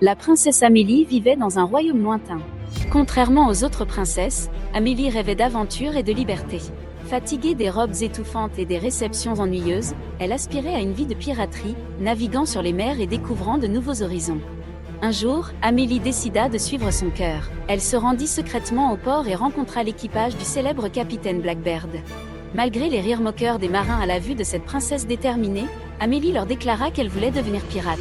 La princesse Amélie vivait dans un royaume lointain. Contrairement aux autres princesses, Amélie rêvait d'aventure et de liberté. Fatiguée des robes étouffantes et des réceptions ennuyeuses, elle aspirait à une vie de piraterie, naviguant sur les mers et découvrant de nouveaux horizons. Un jour, Amélie décida de suivre son cœur. Elle se rendit secrètement au port et rencontra l'équipage du célèbre capitaine Blackbeard. Malgré les rires moqueurs des marins à la vue de cette princesse déterminée, Amélie leur déclara qu'elle voulait devenir pirate.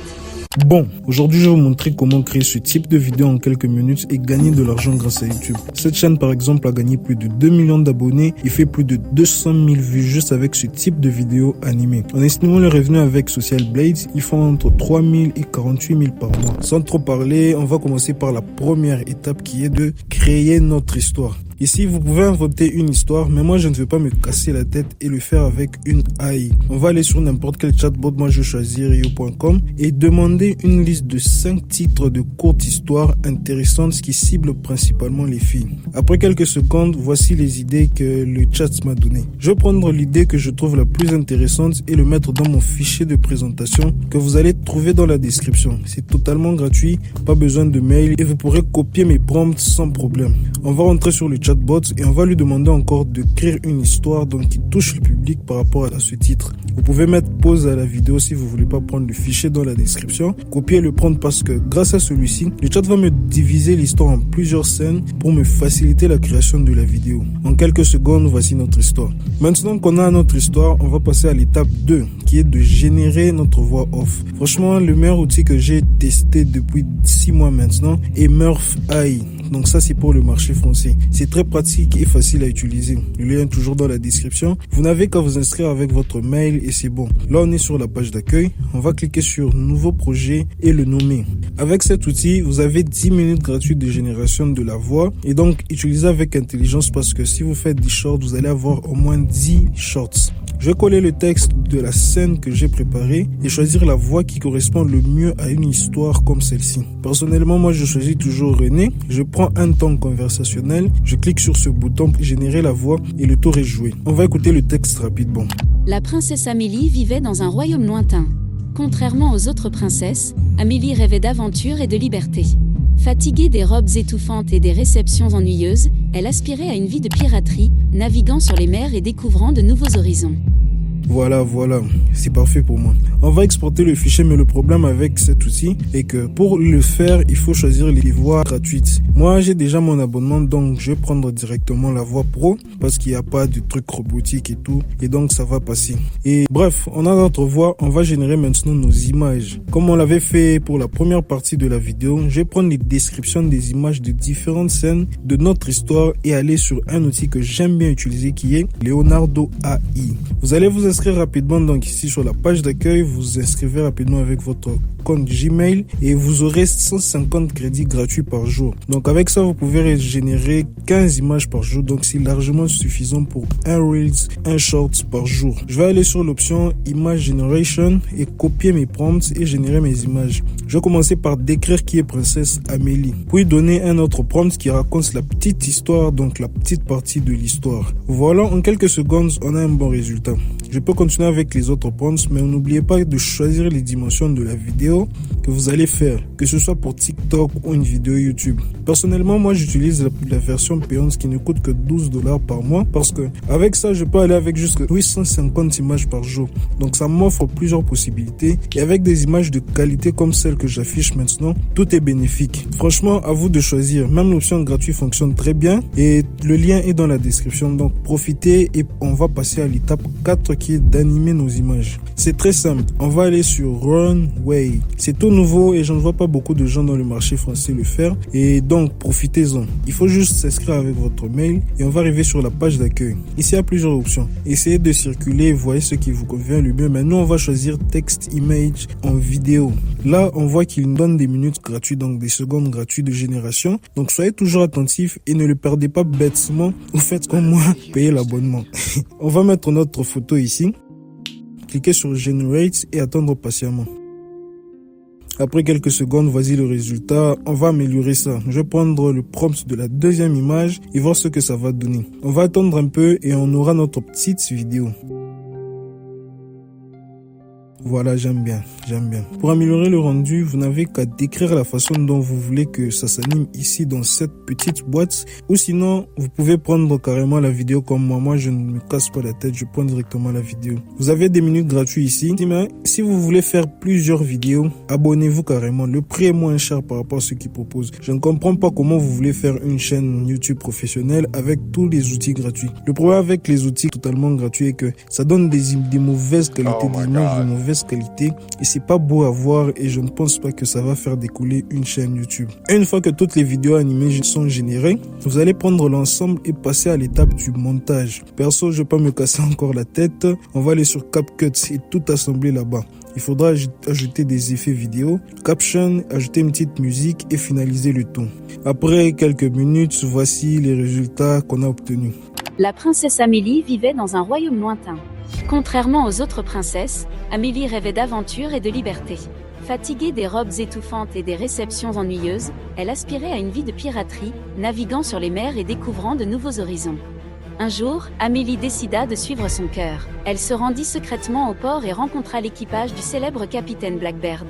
Bon, aujourd'hui je vais vous montrer comment créer ce type de vidéo en quelques minutes et gagner de l'argent grâce à YouTube. Cette chaîne par exemple a gagné plus de 2 millions d'abonnés et fait plus de 200 000 vues juste avec ce type de vidéo animée. En estimant les revenus avec Social Blade, ils font entre 3 000 et 48 000 par mois. Sans trop parler, on va commencer par la première étape qui est de créer notre histoire. Ici, vous pouvez inventer une histoire, mais moi, je ne vais pas me casser la tête et le faire avec une AI. On va aller sur n'importe quel chatbot, moi je choisis Rio.com et demander une liste de 5 titres de courtes histoires intéressantes qui ciblent principalement les filles. Après quelques secondes, voici les idées que le chat m'a données. Je vais prendre l'idée que je trouve la plus intéressante et le mettre dans mon fichier de présentation que vous allez trouver dans la description. C'est totalement gratuit, pas besoin de mail et vous pourrez copier mes prompts sans problème. On va rentrer sur le chatbot et on va lui demander encore de créer une histoire donc qui touche le public par rapport à ce titre. Vous pouvez mettre pause à la vidéo si vous voulez pas prendre le fichier dans la description. Copier et le prendre parce que grâce à celui-ci, le chat va me diviser l'histoire en plusieurs scènes pour me faciliter la création de la vidéo. En quelques secondes, voici notre histoire. Maintenant qu'on a notre histoire, on va passer à l'étape 2 qui est de générer notre voix off. Franchement, le meilleur outil que j'ai testé depuis 6 mois maintenant est Murph AI. Donc ça c'est pour le marché français. C'est très pratique et facile à utiliser. Le lien est toujours dans la description. Vous n'avez qu'à vous inscrire avec votre mail et c'est bon. Là on est sur la page d'accueil. On va cliquer sur nouveau projet et le nommer. Avec cet outil, vous avez 10 minutes gratuites de génération de la voix et donc utilisez avec intelligence parce que si vous faites 10 shorts, vous allez avoir au moins 10 shorts. Je vais coller le texte de la scène que j'ai préparée et choisir la voix qui correspond le mieux à une histoire comme celle-ci. Personnellement, moi je choisis toujours René. Je prends un ton conversationnel, je clique sur ce bouton pour générer la voix et le tour est joué. On va écouter le texte rapidement. La princesse Amélie vivait dans un royaume lointain. Contrairement aux autres princesses, Amélie rêvait d'aventure et de liberté. Fatiguée des robes étouffantes et des réceptions ennuyeuses, elle aspirait à une vie de piraterie, naviguant sur les mers et découvrant de nouveaux horizons. Voilà, c'est parfait pour moi. On va exporter le fichier, mais le problème avec cet outil est que pour le faire, il faut choisir les voix gratuites. Moi, j'ai déjà mon abonnement, donc je vais prendre directement la voix pro parce qu'il n'y a pas de truc robotique et tout, et donc ça va passer. Et bref, on a notre voix, on va générer maintenant nos images. Comme on l'avait fait pour la première partie de la vidéo, je vais prendre les descriptions des images de différentes scènes de notre histoire et aller sur un outil que j'aime bien utiliser qui est Leonardo AI. Vous allez vous inscrire rapidement donc ici sur la page d'accueil, vous inscrivez rapidement avec votre compte Gmail et vous aurez 150 crédits gratuits par jour. Donc avec ça, vous pouvez générer 15 images par jour, donc c'est largement suffisant pour un Reels, un Shorts par jour. Je vais aller sur l'option Image Generation et copier mes prompts et générer mes images. Je vais commencer par décrire qui est princesse Amélie, puis donner un autre prompt qui raconte la petite histoire, donc la petite partie de l'histoire. Voilà, en quelques secondes, on a un bon résultat. Je peux continuer avec les autres prompts, mais n'oubliez pas de choisir les dimensions de la vidéo que vous allez faire, que ce soit pour TikTok ou une vidéo YouTube. Personnellement, moi j'utilise la version payante qui ne coûte que 12 $ par mois parce que avec ça, je peux aller avec jusqu'à 850 images par jour. Donc ça m'offre plusieurs possibilités et avec des images de qualité comme celle que j'affiche maintenant, tout est bénéfique. Franchement, à vous de choisir. Même l'option gratuite fonctionne très bien et le lien est dans la description. Donc profitez et on va passer à l'étape 4 qui est d'animer nos images. C'est très simple. On va aller sur Runway. C'est tout nouveau et je ne vois pas beaucoup de gens dans le marché français le faire. Et donc, profitez-en. Il faut juste s'inscrire avec votre mail et on va arriver sur la page d'accueil. Ici, il y a plusieurs options. Essayez de circuler, voyez ce qui vous convient le mieux. Maintenant, on va choisir texte, image en vidéo. Là, on voit qu'il nous donne des minutes gratuites, donc des secondes gratuites de génération. Donc, soyez toujours attentifs et ne le perdez pas bêtement. Ou faites comme moi, payez l'abonnement. On va mettre notre photo ici. Cliquez sur Generate et attendre patiemment. Après quelques secondes, voici le résultat. On va améliorer ça. Je vais prendre le prompt de la deuxième image et voir ce que ça va donner. On va attendre un peu et on aura notre petite vidéo. Voilà, j'aime bien. Pour améliorer le rendu, vous n'avez qu'à décrire la façon dont vous voulez que ça s'anime ici dans cette petite boîte. Ou sinon, vous pouvez prendre carrément la vidéo comme moi. Moi, je ne me casse pas la tête, je prends directement la vidéo. Vous avez des minutes gratuites ici. Mais si vous voulez faire plusieurs vidéos, abonnez-vous carrément. Le prix est moins cher par rapport à ce qu'ils proposent. Je ne comprends pas comment vous voulez faire une chaîne YouTube professionnelle avec tous les outils gratuits. Le problème avec les outils totalement gratuits est que ça donne des mauvaises qualités d'image, de mauvaises qualité et c'est pas beau à voir et je ne pense pas que ça va faire décoller une chaîne YouTube. Une fois que toutes les vidéos animées sont générées, vous allez prendre l'ensemble et passer à l'étape du montage. Perso, je vais pas me casser encore la tête. On va aller sur CapCut et tout assembler là-bas. Il faudra ajouter des effets vidéo, caption, ajouter une petite musique et finaliser le tout. Après quelques minutes, voici les résultats qu'on a obtenus. La princesse Amélie vivait dans un royaume lointain. Contrairement aux autres princesses, Amélie rêvait d'aventure et de liberté. Fatiguée des robes étouffantes et des réceptions ennuyeuses, elle aspirait à une vie de piraterie, naviguant sur les mers et découvrant de nouveaux horizons. Un jour, Amélie décida de suivre son cœur. Elle se rendit secrètement au port et rencontra l'équipage du célèbre capitaine Blackbeard.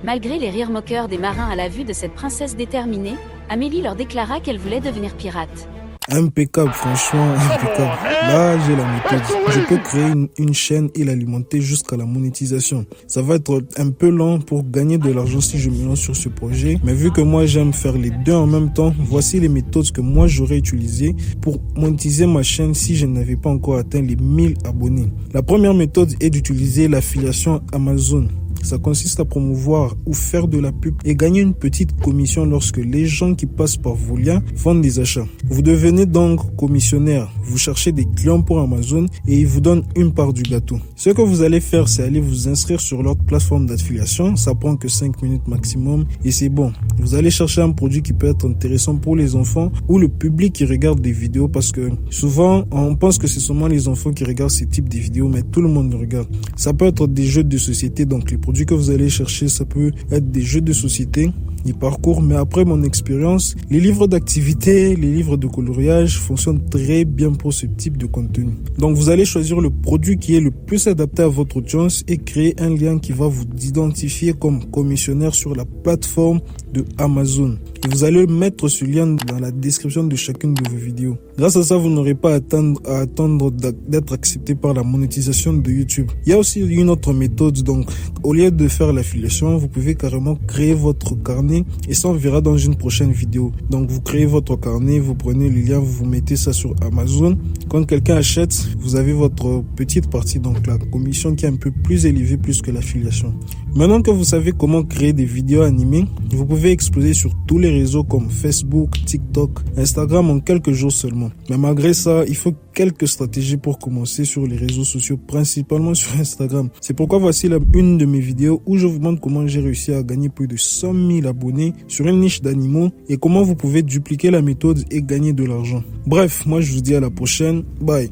Malgré les rires moqueurs des marins à la vue de cette princesse déterminée, Amélie leur déclara qu'elle voulait devenir pirate. Impeccable, franchement, impeccable. Là, j'ai la méthode. Je peux créer une chaîne et l'alimenter jusqu'à la monétisation. Ça va être un peu lent pour gagner de l'argent si je me lance sur ce projet. Mais vu que moi, j'aime faire les deux en même temps, voici les méthodes que moi, j'aurais utilisées pour monétiser ma chaîne si je n'avais pas encore atteint les 1000 abonnés. La première méthode est d'utiliser l'affiliation Amazon. Ça consiste à promouvoir ou faire de la pub et gagner une petite commission lorsque les gens qui passent par vos liens font des achats. Vous devenez donc commissionnaire. Vous cherchez des clients pour Amazon et ils vous donnent une part du gâteau. Ce que vous allez faire, c'est aller vous inscrire sur leur plateforme d'affiliation. Ça prend que 5 minutes maximum et c'est bon. Vous allez chercher un produit qui peut être intéressant pour les enfants ou le public qui regarde des vidéos parce que souvent, on pense que c'est seulement les enfants qui regardent ce type de vidéos, mais tout le monde le regarde. Ça peut être des jeux de société, donc les produits que vous allez chercher, ça peut être des jeux de société, des parcours, mais après mon expérience, les livres d'activité, les livres de coloriage fonctionnent très bien pour ce type de contenu. Donc vous allez choisir le produit qui est le plus adapté à votre audience et créer un lien qui va vous identifier comme commissionnaire sur la plateforme de Amazon. Et vous allez mettre ce lien dans la description de chacune de vos vidéos. Grâce à ça, vous n'aurez pas à attendre d'être accepté par la monétisation de YouTube. Il y a aussi une autre méthode. Donc, au lieu de faire l'affiliation, vous pouvez carrément créer votre carnet et ça, on verra dans une prochaine vidéo. Donc, vous créez votre carnet, vous prenez le lien, vous mettez ça sur Amazon. Quand quelqu'un achète, vous avez votre petite partie, donc la commission qui est un peu plus élevée plus que l'affiliation. Maintenant que vous savez comment créer des vidéos animées, vous pouvez exploser sur tous les réseaux comme Facebook, TikTok, Instagram en quelques jours seulement. Mais malgré ça, il faut quelques stratégies pour commencer sur les réseaux sociaux, principalement sur Instagram. C'est pourquoi voici une de mes vidéos où je vous montre comment j'ai réussi à gagner plus de 100 000 abonnés sur une niche d'animaux et comment vous pouvez dupliquer la méthode et gagner de l'argent. Bref, moi je vous dis à la prochaine. Bye.